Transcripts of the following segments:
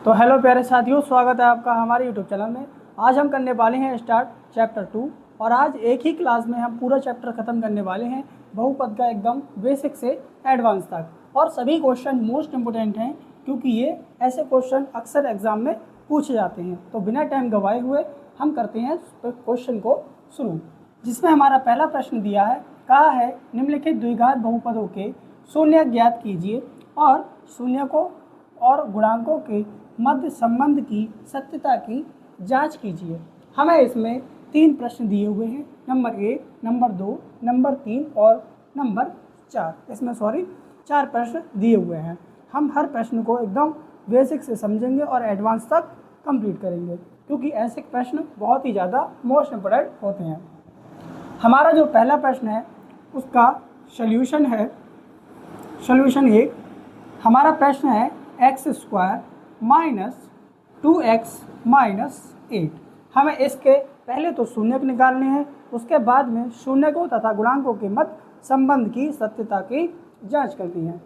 तो हेलो प्यारे साथियों, स्वागत है आपका हमारे यूट्यूब चैनल में। आज हम करने वाले हैं स्टार्ट चैप्टर 2 और आज एक ही क्लास में हम पूरा चैप्टर ख़त्म करने वाले हैं बहुपद का, एकदम बेसिक से एडवांस तक। और सभी क्वेश्चन मोस्ट इम्पोर्टेंट हैं क्योंकि ये ऐसे क्वेश्चन अक्सर एग्जाम में पूछे जाते हैं। तो बिना टाइम गंवाए हुए हम करते हैं क्वेश्चन को शुरू, जिसमें हमारा पहला प्रश्न दिया है, कहा है निम्नलिखित द्विघात बहुपदों के शून्य ज्ञात कीजिए और शून्य को और गुणांकों के मध्य संबंध की सत्यता की जांच कीजिए। हमें इसमें 3 प्रश्न दिए हुए हैं, नंबर 1, नंबर 2, नंबर 3 और नंबर 4। इसमें 4 प्रश्न दिए हुए हैं। हम हर प्रश्न को एकदम बेसिक से समझेंगे और एडवांस तक कंप्लीट करेंगे क्योंकि ऐसे प्रश्न बहुत ही ज़्यादा मोस्ट इम्पोर्टेंट होते हैं। हमारा जो पहला प्रश्न है उसका सॉल्यूशन है, सॉल्यूशन 1। हमारा प्रश्न है x² माइनस 2x माइनस 8। हमें इसके पहले तो शून्य निकालने हैं, उसके बाद में शून्य को तथा गुणांकों के मध्य संबंध की सत्यता की जांच करनी है।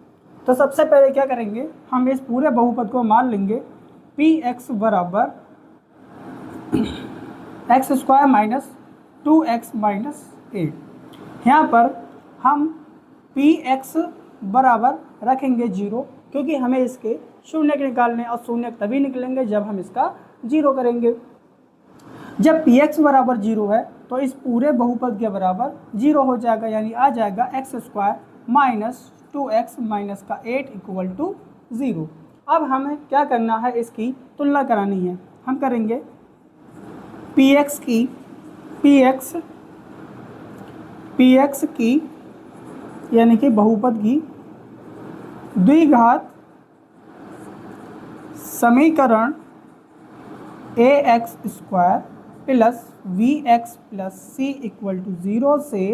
तो सबसे पहले क्या करेंगे, हम इस पूरे बहुपद को मान लेंगे px बराबर x² माइनस 2x माइनस 8। यहाँ पर हम px बराबर रखेंगे 0 क्योंकि हमें इसके शून्य निकालने और शून्य तभी निकलेंगे जब हम इसका 0 करेंगे। जब px बराबर 0 है तो इस पूरे बहुपद के बराबर 0 हो जाएगा, यानी आ जाएगा x² माइनस 2x माइनस का 8 इक्वल टू 0। अब हमें क्या करना है, इसकी तुलना करानी है। हम करेंगे px की यानी कि बहुपद की द्विघात समीकरण ax² plus vx plus c equal to 0 से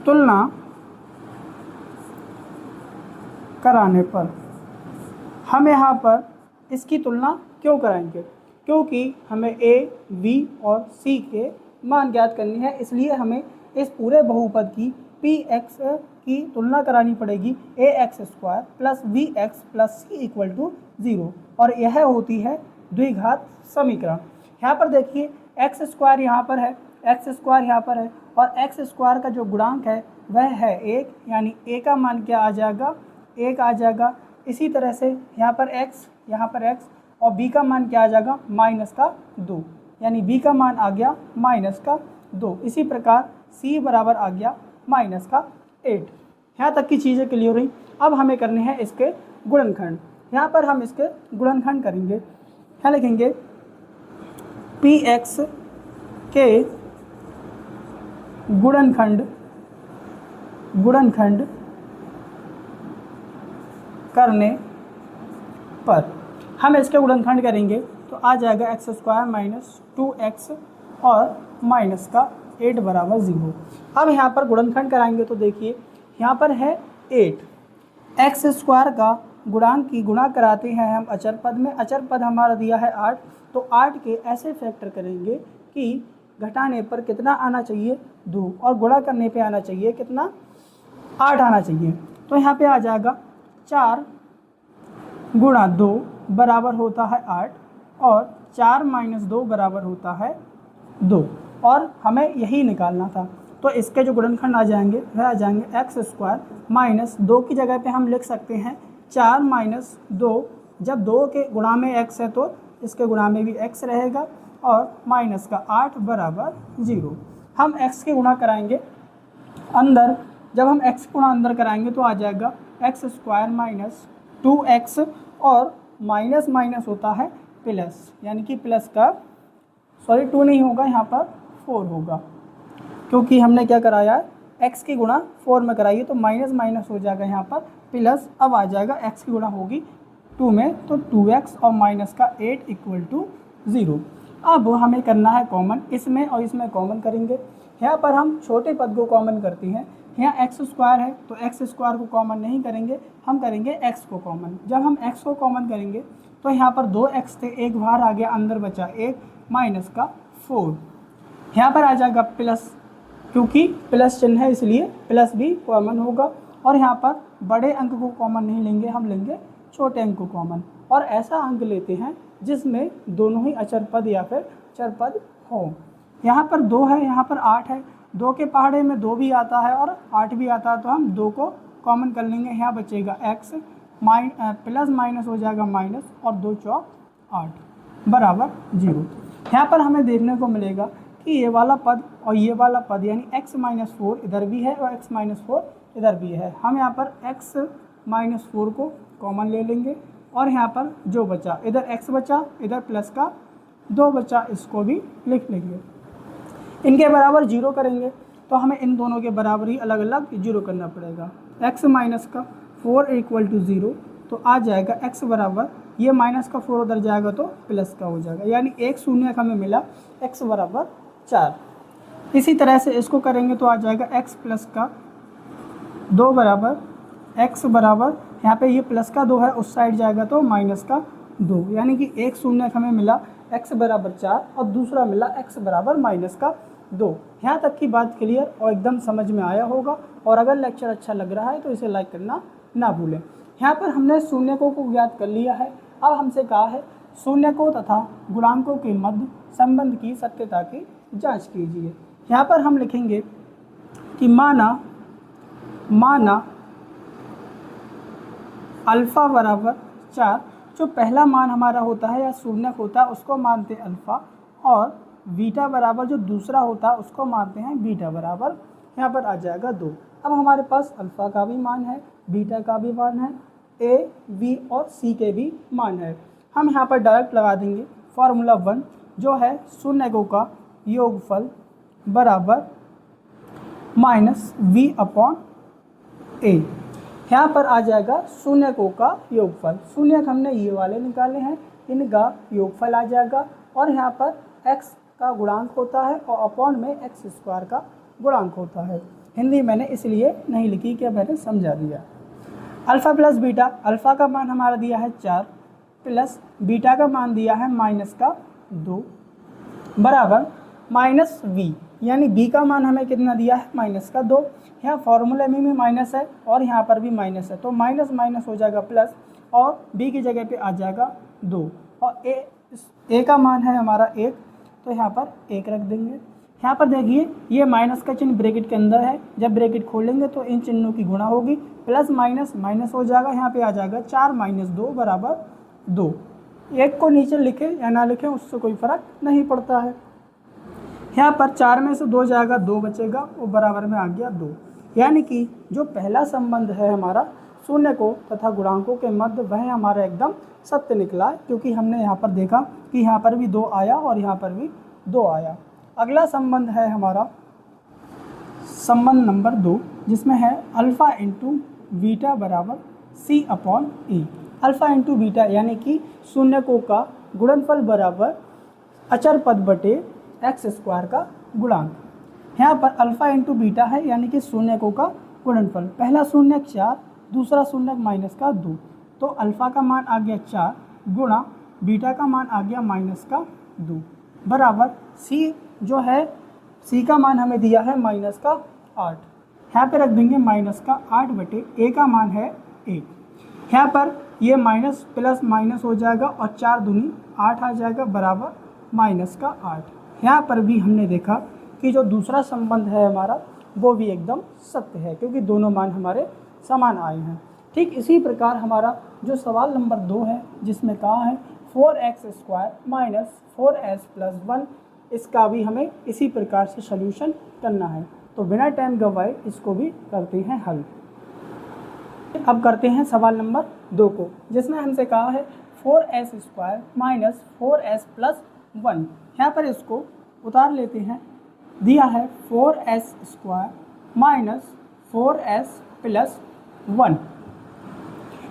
तुलना कराने पर हम यहाँ पर इसकी तुलना क्यों कराएंगे, क्योंकि हमें a, v और c के मान ज्ञात करनी है। इसलिए हमें इस पूरे बहुपद की px की तुलना करानी पड़ेगी ax² plus vx plus c equal to 0 और यह होती है द्विघात समीकरण। यहाँ पर देखिए x² यहाँ पर है, x² यहाँ पर है और x² का जो गुणांक है वह है 1, यानी a का मान क्या आ जाएगा, 1 आ जाएगा। इसी तरह से यहाँ पर x और b का मान क्या आ जाएगा, माइनस का 2, यानी b का मान आ गया माइनस का 2। इसी प्रकार c बराबर आ गया माइनस का 8। यहाँ तक की चीज़ें क्लियर हुई। अब हमें करने हैं इसके गुणनखंड। यहाँ पर हम इसके गुणनखंड करेंगे। क्या लिखेंगे, px के गुणनखंड करने पर हम इसके गुणनखंड करेंगे तो आ जाएगा x² माइनस 2x और माइनस का 8 बराबर 0। अब यहाँ पर गुणनखंड कराएंगे तो देखिए यहाँ पर है 8, x² का गुणांक की गुणा कराते हैं हम अचर पद में। अचर पद हमारा दिया है 8, तो 8 के ऐसे फैक्टर करेंगे कि घटाने पर कितना आना चाहिए, 2, और गुणा करने पे आना चाहिए कितना, 8 आना चाहिए। तो यहाँ पे आ जाएगा 4 गुणा 2 बराबर होता है 8 और 4 माइनस 2 बराबर होता है 2, और हमें यही निकालना था। तो इसके जो गुणनखंड आ जाएंगे वह आ जाएंगे x² माइनस 2 की जगह पे हम लिख सकते हैं 4 माइनस 2। जब 2 के गुणा में x है तो इसके गुणा में भी x रहेगा और माइनस का 8 बराबर 0। हम x के गुणा कराएंगे अंदर, जब हम x गुणा अंदर कराएंगे तो आ जाएगा x² माइनस 2x और माइनस माइनस होता है प्लस, यानी कि प्लस का 2 नहीं होगा, यहाँ पर 4 होगा क्योंकि हमने क्या कराया है, x की गुणा 4 में कराइए तो माइनस माइनस हो जाएगा यहाँ पर प्लस। अब आ जाएगा x की गुणा होगी 2 में तो 2x और माइनस का 8 इक्वल टू 0। अब हमें करना है कॉमन, इसमें और इसमें कॉमन करेंगे। यहाँ पर हम छोटे पद को कॉमन करते हैं। यहाँ x² है तो x² को कॉमन नहीं करेंगे, हम करेंगे x को कॉमन। जब हम x को कॉमन करेंगे तो यहाँ पर 2x थे, एक बाहर आ गया, अंदर बचा 1 माइनस का 4। यहाँ पर आ जाएगा प्लस, क्योंकि प्लस चिन्ह है इसलिए प्लस भी कॉमन होगा। और यहाँ पर बड़े अंक को कॉमन नहीं लेंगे, हम लेंगे छोटे अंक को कॉमन, और ऐसा अंक लेते हैं जिसमें दोनों ही अचर पद या फिर चर पद हो। यहाँ पर 2 है, यहाँ पर 8 है, 2 के पहाड़े में 2 भी आता है और 8 भी आता है, तो हम 2 को कॉमन कर लेंगे। यहाँ बचेगा x प्लस माइनस हो जाएगा माइनस, और 2 चौक 8 बराबर 0। यहाँ पर हमें देखने को मिलेगा कि ये वाला पद और ये वाला पद यानी x-4 इधर भी है और x-4 इधर भी है। हम यहाँ पर x-4 को कॉमन ले लेंगे, और यहाँ पर जो बचा, इधर x बचा, इधर प्लस का 2 बचा, इसको भी लिख लेंगे। इनके बराबर 0 करेंगे तो हमें इन दोनों के बराबर ही अलग अलग 0 करना पड़ेगा। x-4 इक्वल टू 0, तो आ जाएगा x बराबर, ये माइनस का 4 उधर जाएगा तो प्लस का हो जाएगा, यानी एक शून्य हमें मिला x बराबर 4। इसी तरह से इसको करेंगे तो आ जाएगा x प्लस का 2 बराबर, x बराबर, यहाँ पे ये प्लस का 2 है, उस साइड जाएगा तो माइनस का 2, यानी कि एक शून्य हमें मिला x बराबर 4 और दूसरा मिला x बराबर माइनस का 2। यहाँ तक की बात क्लियर और एकदम समझ में आया होगा, और अगर लेक्चर अच्छा लग रहा है तो इसे लाइक करना ना भूलें। यहाँ पर हमने शून्यकों को ज्ञात कर लिया है। अब हमसे कहा है शून्यकों तथा गुणांकों के मध्य संबंध की सत्यता की जांच कीजिए। यहाँ पर हम लिखेंगे कि माना अल्फ़ा बराबर 4, जो पहला मान हमारा होता है या शून्यक होता है उसको मानते हैं अल्फ़ा, और बीटा बराबर जो दूसरा होता है उसको मानते हैं बीटा बराबर, यहाँ पर आ जाएगा 2। अब हमारे पास अल्फ़ा का भी मान है, बीटा का भी मान है, ए, बी और सी के भी मान है। हम यहाँ पर डायरेक्ट लगा देंगे फार्मूला 1, जो है शून्यकों का योगफल बराबर माइनस v अपॉन ए। यहाँ पर आ जाएगा शून्यकों का योगफल। शून्यक हमने ये वाले निकाले हैं, इनका योगफल आ जाएगा, और यहाँ पर x का गुणांक होता है और अपॉन में x² का गुणांक होता है। हिंदी मैंने इसलिए नहीं लिखी कि मैंने समझा दिया। अल्फ़ा प्लस बीटा, अल्फ़ा का मान हमारा दिया है 4 प्लस बीटा का मान दिया है माइनस का 2 बराबर माइनस v, यानी b का मान हमें कितना दिया है माइनस का 2। यहाँ फॉर्मूले में भी माइनस है और यहाँ पर भी माइनस है, तो माइनस माइनस हो जाएगा प्लस, और b की जगह पे आ जाएगा 2, और a का मान है हमारा 1, तो यहाँ पर 1 रख देंगे। यहाँ पर देखिए ये माइनस का चिन्ह ब्रैकेट के अंदर है, जब ब्रैकेट खोलेंगे तो इन चिन्हों की गुणा होगी, प्लस माइनस माइनस हो जाएगा, यहाँ पे आ जाएगा 4 माइनस 2 बराबर 2। 1 को नीचे लिखें या ना लिखें उससे कोई फ़र्क नहीं पड़ता है। यहाँ पर 4 में से 2 जाएगा, 2 बचेगा, वो बराबर में आ गया 2। यानी कि जो पहला संबंध है हमारा शून्यकों तथा गुणांकों के मध्य, वह हमारा एकदम सत्य निकला है, क्योंकि हमने यहाँ पर देखा कि यहाँ पर भी 2 आया और यहाँ पर भी 2 आया। अगला संबंध है हमारा संबंध नंबर 2, जिसमें है अल्फ़ा इंटू बीटा बराबर सी अपॉन ई। अल्फ़ा इंटू बीटा यानी कि शून्यकों का गुणनफल बराबर अचर पद बटे x² का गुणांक। यहाँ पर अल्फ़ा इंटू बीटा है, यानी कि शून्यकों का गुणनफल। पहला शून्यक 4, दूसरा शून्यक माइनस का 2, तो अल्फ़ा का मान आ गया 4 गुणा बीटा का मान आ गया माइनस का 2 बराबर सी, जो है सी का मान हमें दिया है माइनस का 8। यहाँ पे रख देंगे माइनस का 8 बटे ए का मान है 1। यहाँ पर ये माइनस प्लस माइनस हो जाएगा और 4 दूनी 8 आ जाएगा बराबर माइनस का 8। यहाँ पर भी हमने देखा कि जो दूसरा संबंध है हमारा वो भी एकदम सत्य है, क्योंकि दोनों मान हमारे समान आए हैं। ठीक इसी प्रकार हमारा जो सवाल नंबर 2 है, जिसमें कहा है 4x² माइनस 4s प्लस 1, इसका भी हमें इसी प्रकार से सल्यूशन करना है। तो बिना टाइम गवाए इसको भी करते हैं हल। अब करते हैं सवाल नंबर 2 को, जिसमें हमसे कहा है 4s² माइनस 4s प्लस 1। यहाँ पर इसको उतार लेते हैं। दिया है 4s² माइनस 4s प्लस 1।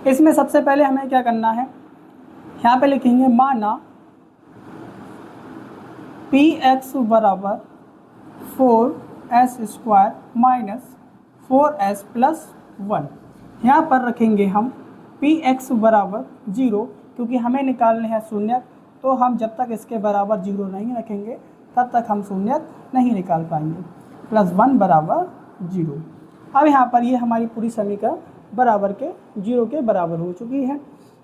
इसमें सबसे पहले हमें क्या करना है, यहाँ पे लिखेंगे माना px बराबर 4s² माइनस 4s प्लस 1। यहाँ पर रखेंगे हम px बराबर 0, क्योंकि हमें निकालने हैं शून्यक, तो हम जब तक इसके बराबर 0 नहीं रखेंगे तब तक हम शून्यक नहीं निकाल पाएंगे। प्लस 1 बराबर 0। अब यहाँ पर ये हमारी पूरी समीकरण बराबर के 0 के बराबर हो चुकी है।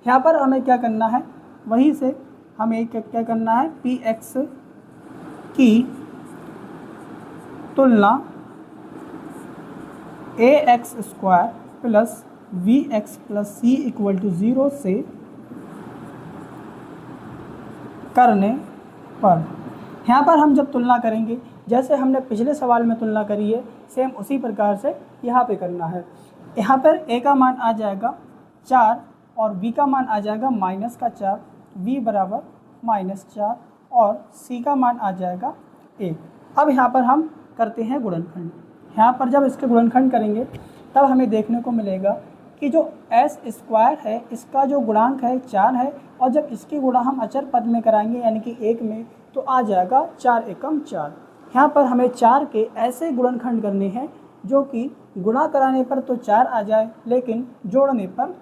यहाँ पर हमें क्या करना है, वहीं से हमें क्या करना है, पी एक्स की तुलना A X square plus B X plus C equal to 0 से करने पर, यहाँ पर हम जब तुलना करेंगे जैसे हमने पिछले सवाल में तुलना करी है, सेम उसी प्रकार से यहाँ पे करना है। यहाँ पर a का मान आ जाएगा 4 और b का मान आ जाएगा -4, v बराबर -4 और c का मान आ जाएगा 1। अब यहाँ पर हम करते हैं गुणनखंड। यहाँ पर जब इसके गुणनखंड करेंगे तब हमें देखने को मिलेगा कि जो एस स्क्वायर है इसका जो गुणांक है 4 है, और जब इसकी गुणा हम अचर पद में कराएंगे यानी कि 1 में, तो आ जाएगा 4 एकम 4। यहाँ पर हमें 4 के ऐसे गुणनखंड करने हैं जो कि गुणा कराने पर तो 4 आ जाए लेकिन जोड़ने पर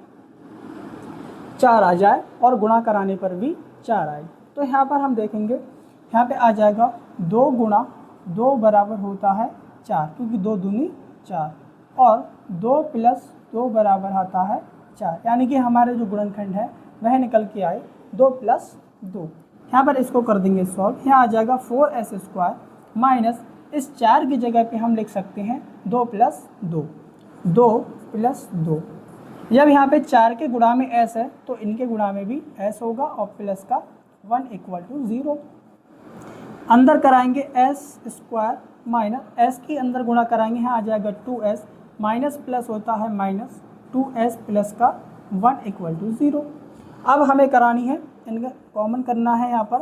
4 आ जाए और गुणा कराने पर भी 4 आए। तो यहाँ पर हम देखेंगे, यहाँ पे आ जाएगा 2 गुणा 2 बराबर होता है 4, क्योंकि 2 दूनी 4, और 2 प्लस 2 बराबर आता है 4, यानी कि हमारे जो गुणनखंड है वह निकल के आए 2 प्लस 2। यहाँ पर इसको कर देंगे सॉल्व। यहाँ आ जाएगा 4s स्क्वायर माइनस इस 4 की जगह पे हम लिख सकते हैं 2 प्लस 2, 2 प्लस 2। जब यहाँ पे 4 के गुणा में s है तो इनके गुणा में भी s होगा और प्लस का 1 इक्वल टू 0। अंदर कराएंगे s स्क्वायर माइनस s की अंदर गुणा कराएंगे, यहाँ आ जाएगा 2s माइनस प्लस होता है माइनस 2s प्लस का 1 इक्वल टू 0। अब हमें करानी है, इनका कॉमन करना है यहाँ पर।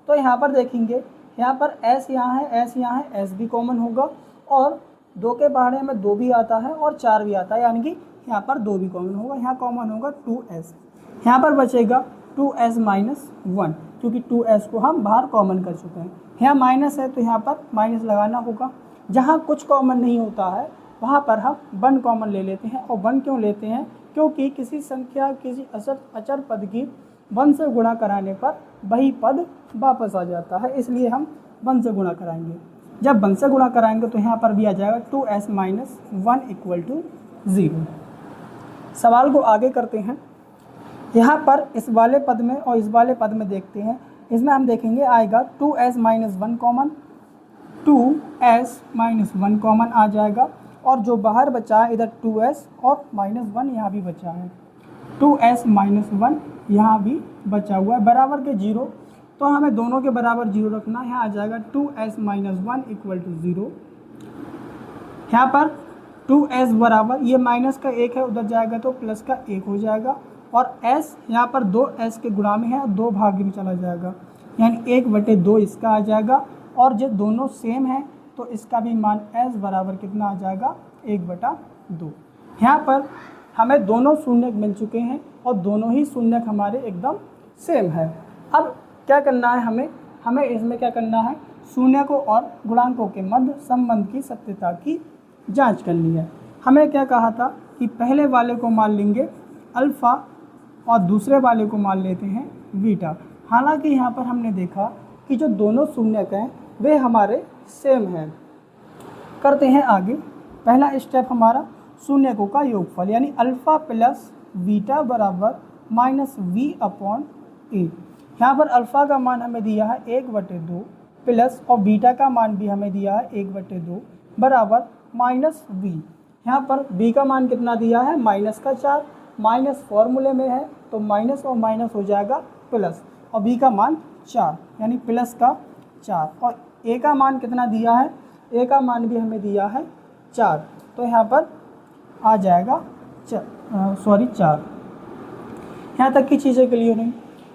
तो यहाँ पर देखेंगे, यहाँ पर s यहाँ है, s यहाँ है, s भी कॉमन होगा और 2 के पहाड़े में 2 भी आता है और 4 भी आता है, यानी कि यहाँ पर 2 भी कॉमन होगा। यहाँ कॉमन होगा 2s, यहाँ पर बचेगा 2s माइनस 1, क्योंकि 2s को हम बाहर कॉमन कर चुके हैं। यहाँ माइनस है तो यहाँ पर माइनस लगाना होगा। जहाँ कुछ कॉमन नहीं होता है वहाँ पर हम 1 कॉमन ले लेते हैं। और 1 क्यों लेते हैं, क्योंकि किसी संख्या किसी अचर पद की 1 से गुणा कराने पर वही पद वापस आ जाता है, इसलिए हम 1 से गुणा कराएंगे। जब 1 से गुणा कराएंगे तो यहाँ पर भी आ जाएगा 2s माइनस 1 इक्वल टू 0। सवाल को आगे करते हैं। यहाँ पर इस वाले पद में और इस वाले पद में देखते हैं, इसमें हम देखेंगे आएगा 2s minus 1 common, 2s minus 1 common आ जाएगा, और जो बाहर बचा है इधर 2s और -1 यहाँ भी बचा है, 2s माइनस 1 यहाँ भी बचा हुआ है बराबर के 0। तो हमें दोनों के बराबर 0 रखना है। यहाँ आ जाएगा 2s माइनस 1 इक्वल टू 0। यहाँ पर 2s बराबर, ये माइनस का 1 है, उधर जाएगा तो प्लस का 1 हो जाएगा, और s यहाँ पर 2s के गुणा में है और 2 भाग में चला जाएगा, यानी 1/2 इसका आ जाएगा। और जो दोनों सेम है तो इसका भी मान s बराबर कितना आ जाएगा, 1/2। यहाँ पर हमें दोनों शून्यक मिल चुके हैं और दोनों ही शून्यक हमारे एकदम सेम है। अब क्या करना है, हमें इसमें क्या करना है, शून्यकों और गुणांकों के मध्य संबंध की सत्यता की जांच करनी है। हमें क्या कहा था कि पहले वाले को मान लेंगे अल्फ़ा और दूसरे वाले को मान लेते हैं बीटा। हालांकि यहाँ पर हमने देखा कि जो दोनों शून्यक हैं वे हमारे सेम हैं। करते हैं आगे। पहला स्टेप हमारा शून्यकों का योगफल, यानी अल्फ़ा प्लस बीटा बराबर -v/a। यहाँ पर अल्फ़ा का मान हमें दिया है 1/2 प्लस, और बीटा का मान भी हमें दिया है 1/2 बराबर -v। यहाँ पर b का मान कितना दिया है, -4, माइनस फॉर्मूले में है तो माइनस और माइनस हो जाएगा प्लस, और b का मान 4 यानी प्लस का 4, और a का मान कितना दिया है, a का मान भी हमें दिया है 4, तो यहाँ पर आ जाएगा 4। यहाँ तक की चीज़ें क्लियर हैं।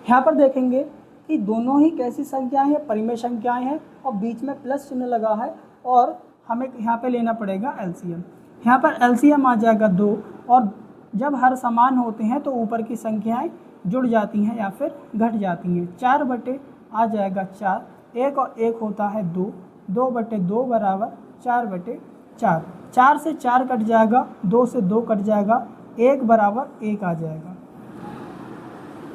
यहाँ पर देखेंगे कि दोनों ही कैसी संख्याएं हैं, परिमेय संख्याएं हैं, और बीच में प्लस चिन्ह लगा है, और हमें यहाँ पे लेना पड़ेगा एलसीएम। यहाँ पर एलसीएम आ जाएगा 2, और जब हर समान होते हैं तो ऊपर की संख्याएं जुड़ जाती हैं या फिर घट जाती हैं। 4 आ जाएगा 4, 1 और 1 होता है 2, 2/2 बराबर 4/4। 4 से 4 कट जाएगा, 2 से 2 कट जाएगा, 1 बराबर 1 आ जाएगा।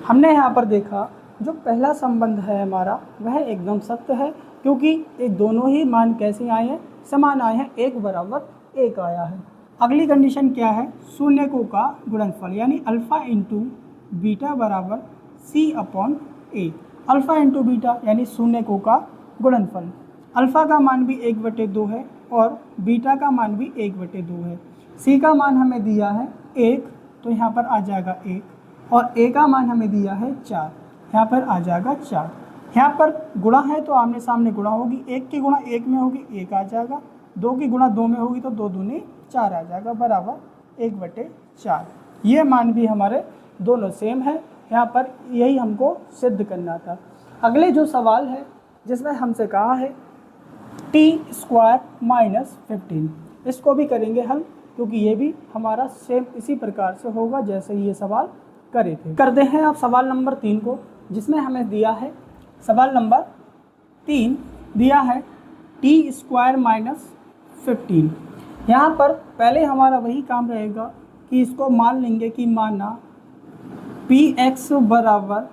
हमने यहाँ पर देखा जो पहला संबंध है हमारा वह एकदम सत्य है, क्योंकि ये दोनों ही मान कैसे आए हैं, समान आए हैं, 1 बराबर 1 आया है। अगली कंडीशन क्या है, शून्यकों का गुणनफल, यानी अल्फ़ा इंटू बीटा बराबर सी upon A. Alpha into beta यानी शून्यकों का गुणनफल। अल्फ़ा का मान भी 1/2 है और बीटा का मान भी 1/2 है। सी का मान हमें दिया है 1, तो यहाँ पर आ जाएगा 1, और ए का मान हमें दिया है 4, यहाँ पर आ जाएगा 4। यहाँ पर गुणा है तो आमने सामने गुणा होगी, 1 की गुणा 1 में होगी 1 आ जाएगा, 2 की गुणा 2 में होगी तो 2 दूनी 4 आ जाएगा बराबर 1/4। ये मान भी हमारे दोनों सेम है। यहाँ पर यही हमको सिद्ध करना था। अगले जो सवाल है जिसमें हमसे कहा है t² माइनस 15, इसको भी करेंगे हल, क्योंकि ये भी हमारा सेम इसी प्रकार से होगा जैसे ये सवाल करे थे। करते हैं आप सवाल नंबर 3 को, जिसमें हमें दिया है सवाल नंबर 3 दिया है t² माइनस 15। यहाँ पर पहले हमारा वही काम रहेगा कि इसको मान लेंगे कि माना px बराबर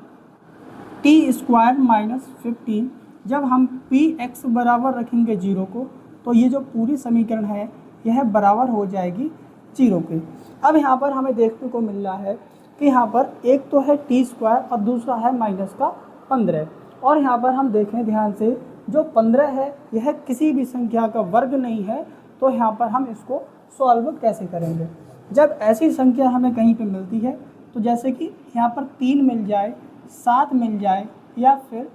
t² माइनस 15। जब हम px बराबर रखेंगे 0 को तो ये जो पूरी समीकरण है यह बराबर हो जाएगी 0 के। अब यहाँ पर हमें देखने को मिल रहा है कि यहाँ पर एक तो है t² और दूसरा है माइनस का 15, और यहाँ पर हम देखें ध्यान से जो 15 है यह किसी भी संख्या का वर्ग नहीं है, तो यहाँ पर हम इसको सॉल्व कैसे करेंगे। जब ऐसी संख्या हमें कहीं पे मिलती है तो जैसे कि यहाँ पर 3 मिल जाए, 7 मिल जाए या फिर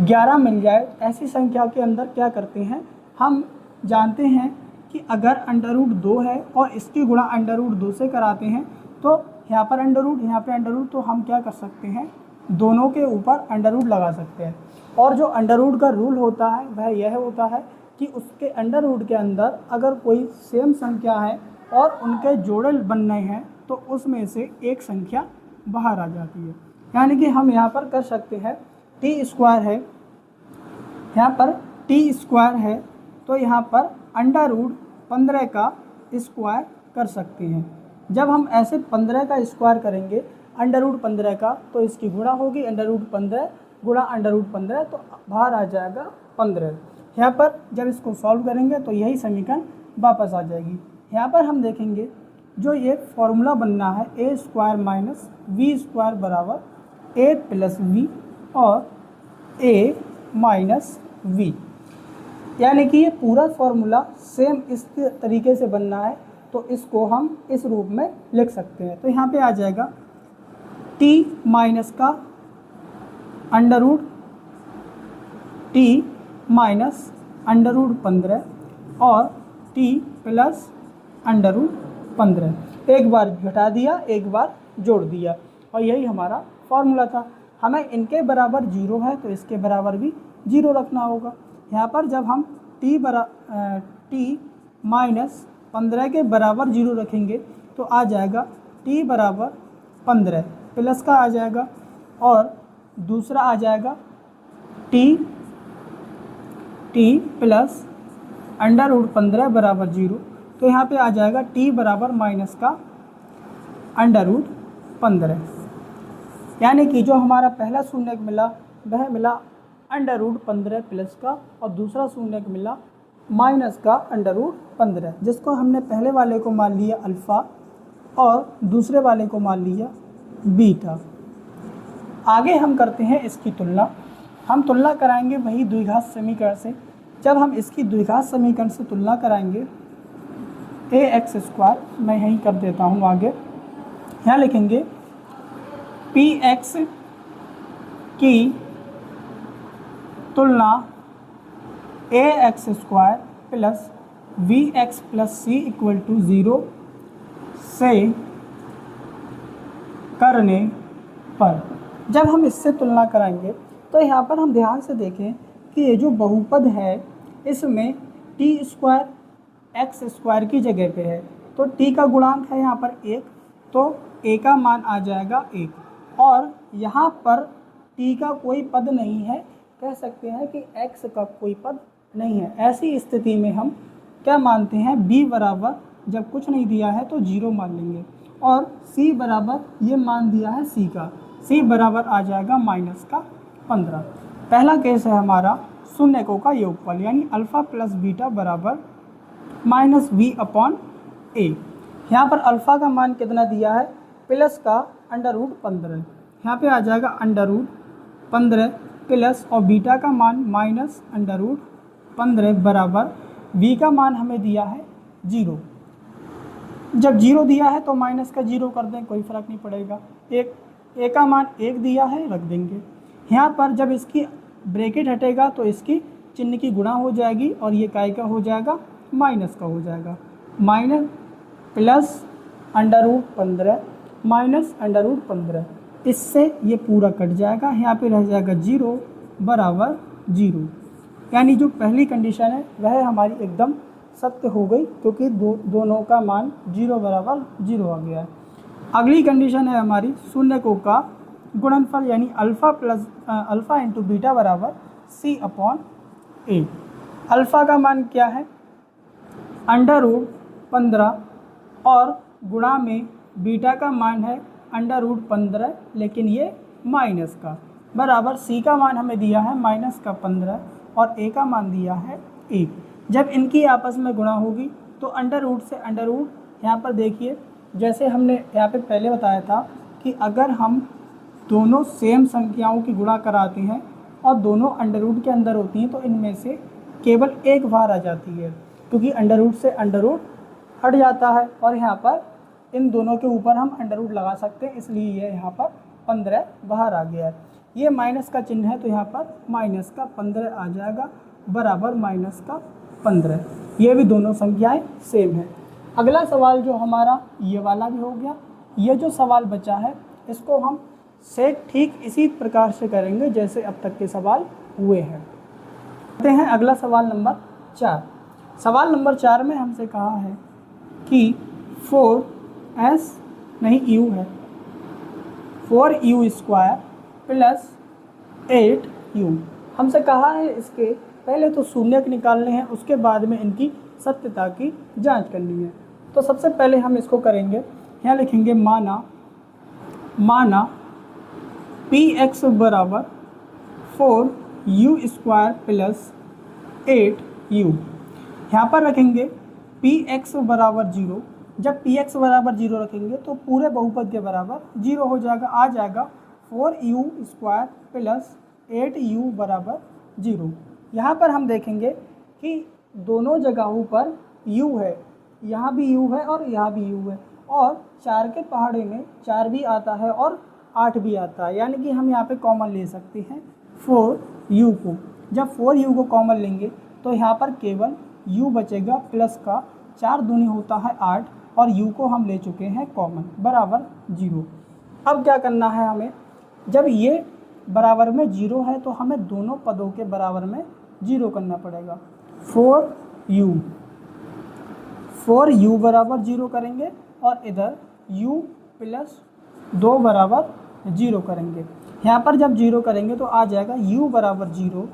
11 मिल जाए, ऐसी संख्या के अंदर क्या करते हैं, हम जानते हैं कि अगर √2 है और इसकी गुणा √2 से कराते हैं तो यहाँ पर अंडर रूट, तो हम क्या कर सकते हैं, दोनों के ऊपर अंडर लगा सकते हैं। और जो अंडर का रूल होता है वह यह होता है कि उसके अंडर रूट के अंदर अगर कोई सेम संख्या है और उनके जोड़े बनने हैं तो उसमें से एक संख्या बाहर आ जाती है। यानी कि हम यहाँ पर कर सकते हैं t² है, यहाँ पर t² है तो यहाँ पर √15 का स्क्वायर कर सकते हैं। जब हम ऐसे 15 का स्क्वायर करेंगे √15 का तो इसकी गुणा होगी, √15 गुणा √15 तो बाहर आ जाएगा 15। यहाँ पर जब इसको सॉल्व करेंगे तो यही समीकरण वापस आ जाएगी। यहाँ पर हम देखेंगे जो ये फॉर्मूला बनना है a² माइनस v² बराबर a प्लस v और a माइनस v, यानी कि ये पूरा फॉर्मूला सेम इस तरीके से बनना है तो इसको हम इस रूप में लिख सकते हैं। तो यहाँ पे आ जाएगा t माइनस का √t माइनस √15 और t प्लस √15, एक बार घटा दिया एक बार जोड़ दिया, और यही हमारा फॉर्मूला था। हमें इनके बराबर 0 है तो इसके बराबर भी 0 रखना होगा। यहाँ पर जब हम t माइनस 15 के बराबर 0 रखेंगे तो आ जाएगा t बराबर 15 प्लस का आ जाएगा और दूसरा आ जाएगा t प्लस √15 बराबर 0, तो यहाँ पे आ जाएगा t बराबर माइनस का √15, यानी कि जो हमारा पहला शून्य मिला वह मिला √15 प्लस का और दूसरा शून्य मिला माइनस का √15, जिसको हमने पहले वाले को मान लिया अल्फ़ा और दूसरे वाले को मान लिया बीटा। आगे हम करते हैं इसकी तुलना। हम तुलना कराएंगे वही द्विघात समीकरण से। जब हम इसकी द्विघात समीकरण से तुलना कराएंगे ax², मैं यहीं कर देता हूँ आगे, यहाँ लिखेंगे px की तुलना ax² plus vx plus c = 0 से करने पर। जब हम इससे तुलना कराएंगे तो यहाँ पर हम ध्यान से देखें कि ये जो बहुपद है इसमें t² x² की जगह पे है, तो t का गुणांक है यहाँ पर 1, तो a का मान आ जाएगा 1, और यहाँ पर t का कोई पद नहीं है, कह सकते हैं कि x का कोई पद नहीं है। ऐसी स्थिति में हम क्या मानते हैं, b बराबर जब कुछ नहीं दिया है तो 0 मान लेंगे, और c बराबर ये मान दिया है c का, c बराबर आ जाएगा माइनस का 15। पहला केस है हमारा शून्यकों का योगफल, यानी अल्फ़ा प्लस बीटा बराबर -v/a। यहाँ पर अल्फ़ा का मान कितना दिया है प्लस का अंडर रूट 15, यहाँ पे आ जाएगा अंडर रूट 15 प्लस और बीटा का मान माइनस अंडर रूट 15 बराबर v का मान हमें दिया है 0। जब 0 दिया है तो माइनस का 0 कर दें, कोई फ़र्क नहीं पड़ेगा। एक ए का मान 1 दिया है, रख देंगे। यहाँ पर जब इसकी ब्रैकेट हटेगा तो इसकी चिन्ह की गुणा हो जाएगी और ये काय का हो जाएगा, माइनस का हो जाएगा। Minus plus under root 15 minus under root 15, इससे ये पूरा कट जाएगा, यहाँ पे रह जाएगा 0 बराबर 0। यानी जो पहली कंडीशन है वह हमारी एकदम सत्य हो गई, क्योंकि दोनों का मान 0 बराबर 0 आ गया है। अगली कंडीशन है हमारी शून्यकों का गुणनफल, यानी अल्फ़ा इंटू बीटा बराबर c अपॉन a। अल्फ़ा का मान क्या है, अंडर रूट 15 और गुणा में बीटा का मान है अंडर रूट 15, लेकिन ये माइनस का, बराबर c का मान हमें दिया है माइनस का 15 और a का मान दिया है 1। जब इनकी आपस में गुणा होगी तो अंडर रूट से अंडर रूट, यहाँ पर देखिए जैसे हमने यहाँ पे पहले बताया था कि अगर हम दोनों सेम संख्याओं की गुणा कराते हैं और दोनों अंडर रूट के अंदर होती हैं तो इनमें से केवल एक बाहर आ जाती है, क्योंकि अंडर रूट से अंडर रूट हट जाता है और यहाँ पर इन दोनों के ऊपर हम अंडर रूट लगा सकते हैं, इसलिए ये यहाँ पर 15 बाहर आ गया है। ये माइनस का चिन्ह है तो यहाँ पर माइनस का 15 आ जाएगा बराबर माइनस का 15। ये भी दोनों संख्याएं सेम है। अगला सवाल जो हमारा ये वाला भी हो गया। ये जो सवाल बचा है इसको हम सेट ठीक इसी प्रकार से करेंगे जैसे अब तक के सवाल हुए हैं। करते हैं अगला सवाल नंबर 4। सवाल नंबर 4 में हमसे कहा है कि 4s नहीं u है 4u स्क्वायर प्लस 8u। हमसे कहा है इसके पहले तो शून्यक निकालने हैं, उसके बाद में इनकी सत्यता की जांच करनी है। तो सबसे पहले हम इसको करेंगे, यहाँ लिखेंगे माना px बराबर 4u स्क्वायर प्लस 8u। यहाँ पर रखेंगे px बराबर 0। जब px बराबर 0 रखेंगे तो पूरे बहुपद के बराबर 0 हो जाएगा, आ जाएगा 4u स्क्वायर प्लस 8u बराबर 0। यहाँ पर हम देखेंगे कि दोनों जगहों पर u है, यहाँ भी u है और यहाँ भी u है, और 4 के पहाड़े में 4 भी आता है और 8 भी आता है, यानी कि हम यहाँ पे कॉमन ले सकते हैं 4u को। जब 4u को कॉमन लेंगे तो यहाँ पर केवल u बचेगा प्लस का, 4 दूनी होता है 8 और u को हम ले चुके हैं कॉमन बराबर 0। अब क्या करना है हमें, जब ये बराबर में 0 है तो हमें दोनों पदों के बराबर में 0 करना पड़ेगा। 4u बराबर 0 करेंगे और इधर u प्लस 2 बराबर 0 करेंगे। यहाँ पर जब 0 करेंगे तो आ जाएगा u बराबर 0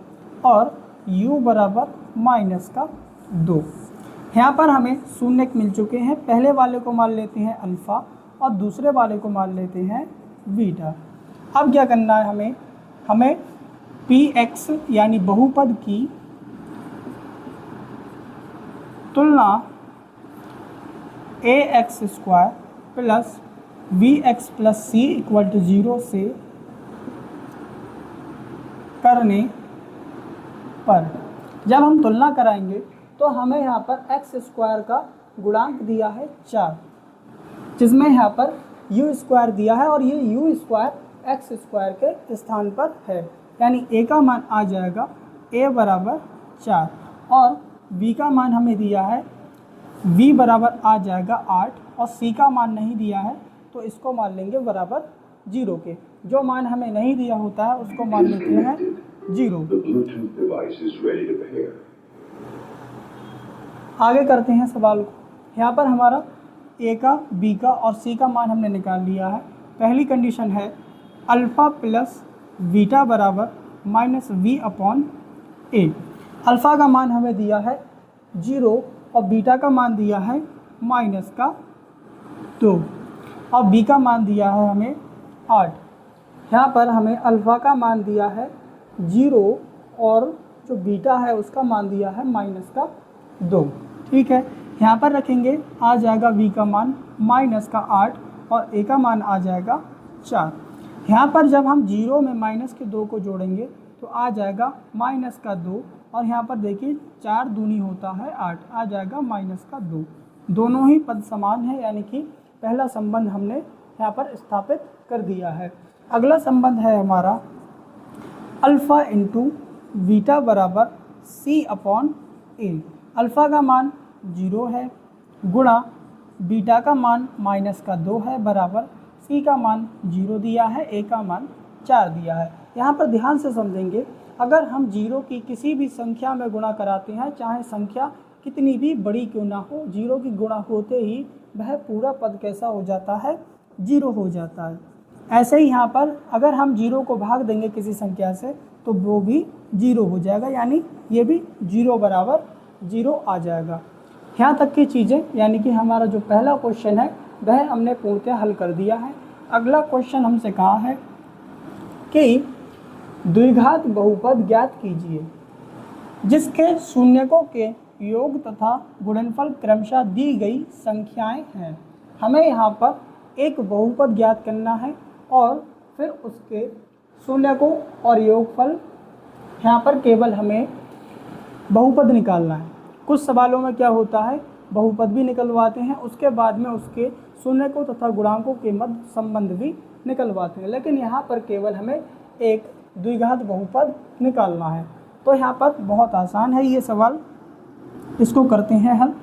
और u बराबर माइनस का 2। यहाँ पर हमें शून्यक मिल चुके हैं, पहले वाले को मान लेते हैं अल्फ़ा और दूसरे वाले को मान लेते हैं बीटा। अब क्या करना है हमें px यानी बहुपद की तुलना ax square plus bx plus c equal to 0 से करने पर जब हम तुलना कराएंगे तो हमें यहाँ पर x स्क्वायर का गुणांक दिया है 4, जिसमें यहाँ पर u स्क्वायर दिया है और ये u स्क्वायर x स्क्वायर के स्थान पर है, यानी a का मान आ जाएगा a बराबर 4 और b का मान हमें दिया है v बराबर आ जाएगा 8 और c का मान नहीं दिया है तो इसको मान लेंगे बराबर 0 के। जो मान हमें नहीं दिया होता है उसको मान लेते हैं 0। आगे करते हैं सवाल को। यहाँ पर हमारा a का, b का और c का मान हमने निकाल लिया है। पहली कंडीशन है अल्फ़ा प्लस बीटा बराबर minus v upon a। Alpha का मान हमें दिया है 0 और बीटा का मान दिया है माइनस का 2 और b का मान दिया है हमें 8। यहाँ पर हमें अल्फ़ा का मान दिया है 0 और जो बीटा है उसका मान दिया है माइनस का 2। ठीक है, यहाँ पर रखेंगे, आ जाएगा v का मान माइनस का 8 और ए का मान आ जाएगा 4। यहाँ पर जब हम 0 में माइनस के 2 को जोड़ेंगे तो आ जाएगा माइनस का 2, और यहाँ पर देखिए 4 दूनी होता है 8, आ जाएगा माइनस का 2। दोनों ही पद समान है, यानी कि पहला संबंध हमने यहाँ पर स्थापित कर दिया है। अगला संबंध है हमारा अल्फ़ा इंटू बीटा बराबर सी अपॉन ए। अल्फ़ा का मान 0 है गुणा बीटा का मान माइनस का 2 है बराबर सी का मान 0 दिया है, ए का मान 4 दिया है। यहाँ पर ध्यान से समझेंगे, अगर हम 0 की किसी भी संख्या में गुणा कराते हैं, चाहे संख्या कितनी भी बड़ी क्यों ना हो, 0 की गुणा होते ही वह पूरा पद कैसा हो जाता है, 0 हो जाता है। ऐसे ही यहाँ पर अगर हम 0 को भाग देंगे किसी संख्या से तो वो भी 0 हो जाएगा, यानी ये भी 0 बराबर 0 आ जाएगा। यहाँ तक की चीज़ें, यानी कि हमारा जो पहला क्वेश्चन है वह हमने पूर्णतः हल कर दिया है। अगला क्वेश्चन हमसे कहा है कि द्विघात बहुपद ज्ञात कीजिए जिसके शून्यकों के योग तथा गुणनफल क्रमशः दी गई संख्याएं हैं। हमें यहाँ पर एक बहुपद ज्ञात करना है और फिर उसके शून्यकों और योगफल, यहाँ पर केवल हमें बहुपद निकालना है। कुछ सवालों में क्या होता है, बहुपद भी निकलवाते हैं, उसके बाद में उसके शून्यकों तथा गुणांकों के मध्य संबंध भी निकलवाते हैं, लेकिन यहाँ पर केवल हमें एक द्विघात बहुपद निकालना है। तो यहाँ पर बहुत आसान है ये सवाल, इसको करते हैं हल।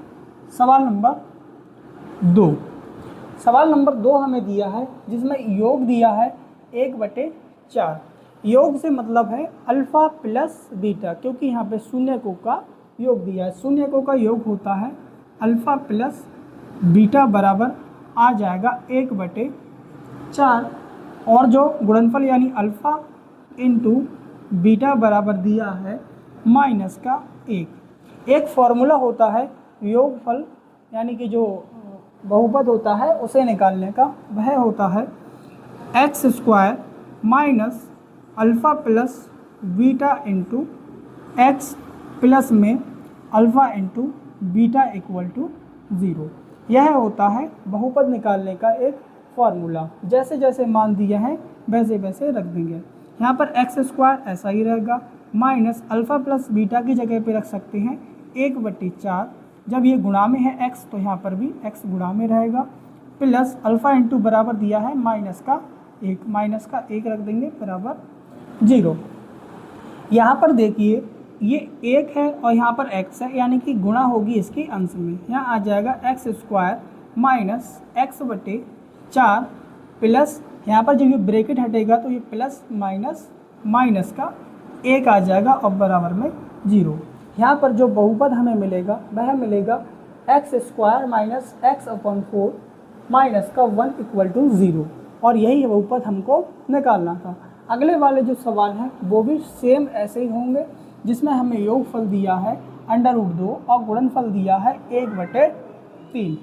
सवाल नंबर 2। सवाल नंबर 2 हमें दिया है जिसमें योग दिया है 1/4। योग से मतलब है अल्फ़ा प्लस बीटा, क्योंकि यहाँ पे शून्यकों का योग दिया है। शून्यकों का योग होता है अल्फ़ा प्लस बीटा बराबर आ जाएगा 1/4, और जो गुणनफल यानी अल्फ़ा इंटू बीटा बराबर दिया है माइनस का 1। एक फॉर्मूला होता है योगफल यानी कि जो बहुपद होता है उसे निकालने का, वह होता है x² minus alpha plus beta into X plus में alpha into beta equal to 0। यह होता है बहुपद निकालने का एक फॉर्मूला। जैसे जैसे मान दिए हैं वैसे वैसे रख देंगे। यहाँ पर x² ऐसा ही रहेगा, माइनस अल्फ़ा प्लस बीटा की जगह पे रख सकते हैं 1/4। जब ये गुणा में है x तो यहाँ पर भी x गुणा में रहेगा, प्लस अल्फ़ा इंटू बराबर दिया है माइनस का 1 रख देंगे बराबर 0। यहाँ पर देखिए ये 1 है और यहाँ पर x है, यानी कि गुणा होगी इसके अंश में। यहाँ आ जाएगा x² माइनस x/4 प्लस, यहाँ पर जब ये ब्रैकेट हटेगा तो ये प्लस माइनस माइनस का 1 आ जाएगा और बराबर में 0। यहाँ पर जो बहुपद हमें मिलेगा वह मिलेगा x² माइनस x/4 माइनस का 1 इक्वल टू 0, और यही बहुपद हमको निकालना था। अगले वाले जो सवाल हैं वो भी सेम ऐसे ही होंगे, जिसमें हमें योगफल दिया है √2 और गुणनफल दिया है 1/3।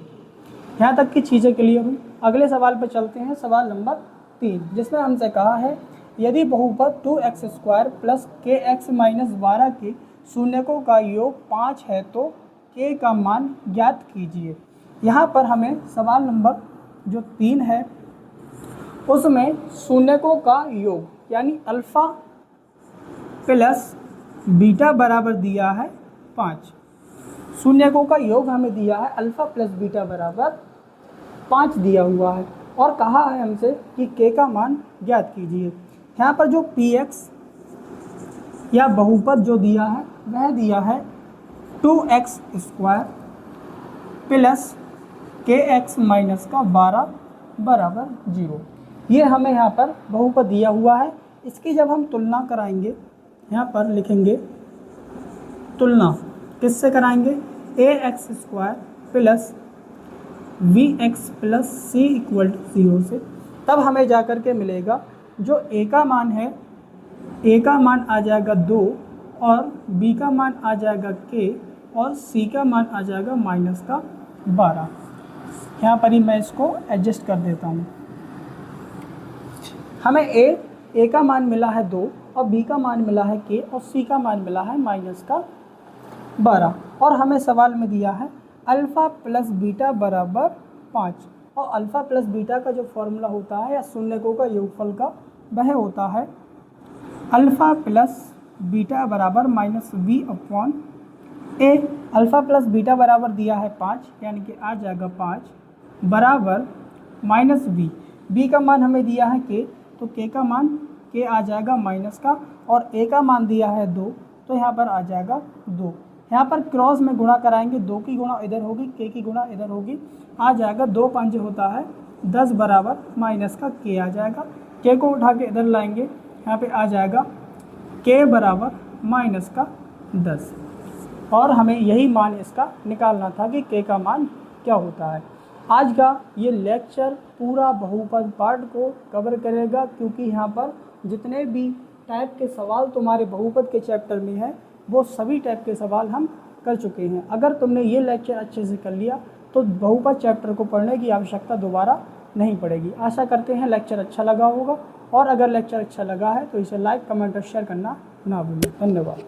यहाँ तक की चीज़ें क्लियर हुई। अगले सवाल पर चलते हैं, सवाल नंबर 3, जिसमें हमसे कहा है यदि बहुपद 2x² प्लस kx माइनस 12 के शून्यकों का योग 5 है तो k का मान ज्ञात कीजिए। यहाँ पर हमें सवाल नंबर जो 3 है उसमें शून्यकों का योग यानी अल्फ़ा प्लस बीटा बराबर दिया है 5। शून्यकों का योग हमें दिया है अल्फ़ा प्लस बीटा बराबर 5 दिया हुआ है, और कहा है हमसे कि k का मान ज्ञात कीजिए। यहाँ पर जो px या बहुपद जो दिया है वह दिया है 2x² प्लस kx माइनस का 12 बराबर 0। ये हमें यहाँ पर बहुपद दिया हुआ है। इसकी जब हम तुलना कराएंगे, यहाँ पर लिखेंगे तुलना किससे कराएंगे, ax² plus vx plus c equal to 0 से, तब हमें जा कर के मिलेगा जो a का मान है, a का मान आ जाएगा 2 और b का मान आ जाएगा k और c का मान आ जाएगा माइनस का 12। यहाँ पर ही मैं इसको एडजस्ट कर देता हूँ। हमें a का मान मिला है 2 और b का मान मिला है k और c का मान मिला है माइनस का 12, और हमें सवाल में दिया है अल्फ़ा प्लस बीटा बराबर 5। और अल्फ़ा प्लस बीटा का जो फॉर्मूला होता है या शून्यकों का योगफल का, वह होता है अल्फ़ा प्लस बीटा बराबर minus V upon A. Alpha plus beta बराबर दिया है 5, यानी कि आ जाएगा 5 बराबर माइनस बी का मान हमें दिया है के, तो के का मान के आ जाएगा माइनस का, और ए का मान दिया है 2, तो यहाँ पर आ जाएगा 2। यहाँ पर क्रॉस में गुणा कराएंगे, 2 की गुणा इधर होगी, के की गुणा इधर होगी, आ जाएगा 2 5 होता है 10 बराबर माइनस का के आ जाएगा। के को उठा के इधर लाएंगे, यहाँ पे आ जाएगा के बराबर माइनस का 10, और हमें यही मान इसका निकालना था कि के का मान क्या होता है। आज का ये लेक्चर पूरा बहुपद पार्ट को कवर करेगा, क्योंकि यहाँ पर जितने भी टाइप के सवाल तुम्हारे बहुपद के चैप्टर में हैं वो सभी टाइप के सवाल हम कर चुके हैं। अगर तुमने ये लेक्चर अच्छे से कर लिया तो बहुपद चैप्टर को पढ़ने की आवश्यकता दोबारा नहीं पड़ेगी। आशा करते हैं लेक्चर अच्छा लगा होगा, और अगर लेक्चर अच्छा लगा है तो इसे लाइक, कमेंट और शेयर करना ना भूलें। धन्यवाद।